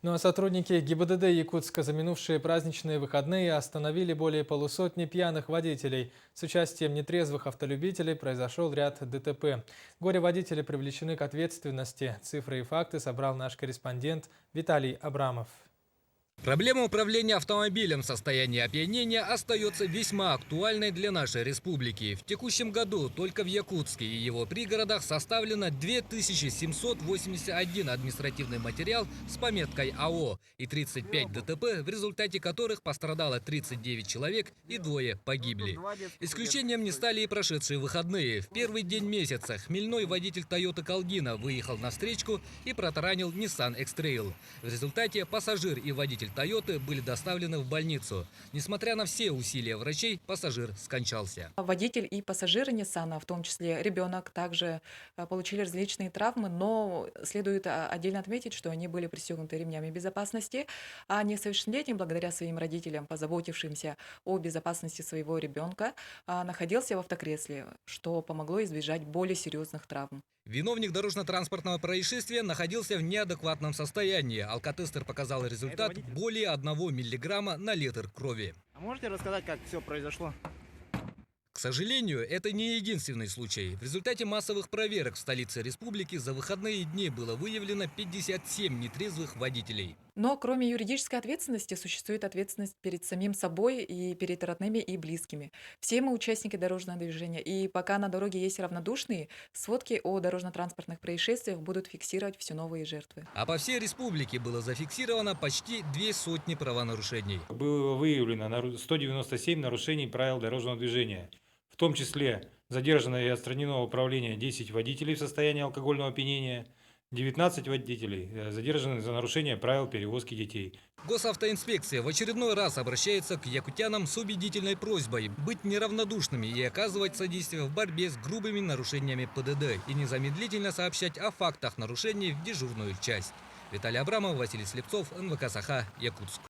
Ну а сотрудники ГИБДД Якутска за минувшие праздничные выходные остановили более полусотни пьяных водителей. С участием нетрезвых автолюбителей произошел ряд ДТП. Горе-водители привлечены к ответственности. Цифры и факты собрал наш корреспондент Виталий Абрамов. Проблема управления автомобилем в состоянии опьянения остается весьма актуальной для нашей республики. В текущем году только в Якутске и его пригородах составлено 2781 административный материал с пометкой АО и 35 ДТП, в результате которых пострадало 39 человек и 2 погибли. Исключением не стали и прошедшие выходные. В первый день месяца хмельной водитель Toyota Калдина выехал на встречку и протаранил Nissan X-Trail. В результате пассажир и водитель Toyota были доставлены в больницу. Несмотря на все усилия врачей, пассажир скончался. Водитель и пассажиры Ниссана, в том числе ребенок, также получили различные травмы, но следует отдельно отметить, что они были пристегнуты ремнями безопасности, а несовершеннолетний, благодаря своим родителям, позаботившимся о безопасности своего ребенка, находился в автокресле, что помогло избежать более серьезных травм. Виновник дорожно-транспортного происшествия находился в неадекватном состоянии. Алкотестер показал результат более 1 миллиграмма на литр крови. А можете рассказать, как все произошло? К сожалению, это не единственный случай. В результате массовых проверок в столице республики за выходные дни было выявлено 57 нетрезвых водителей. Но кроме юридической ответственности существует ответственность перед самим собой и перед родными и близкими. Все мы участники дорожного движения, и пока на дороге есть равнодушные, сводки о дорожно-транспортных происшествиях будут фиксировать все новые жертвы. А по всей республике было зафиксировано почти 200 правонарушений. Было выявлено 197 нарушений правил дорожного движения. В том числе задержано и отстранено управление 10 водителей в состоянии алкогольного опьянения, 19 водителей задержаны за нарушение правил перевозки детей. Госавтоинспекция в очередной раз обращается к якутянам с убедительной просьбой быть неравнодушными и оказывать содействие в борьбе с грубыми нарушениями ПДД и незамедлительно сообщать о фактах нарушений в дежурную часть. Виталий Абрамов, Василий Слепцов, НВК Саха, Якутск.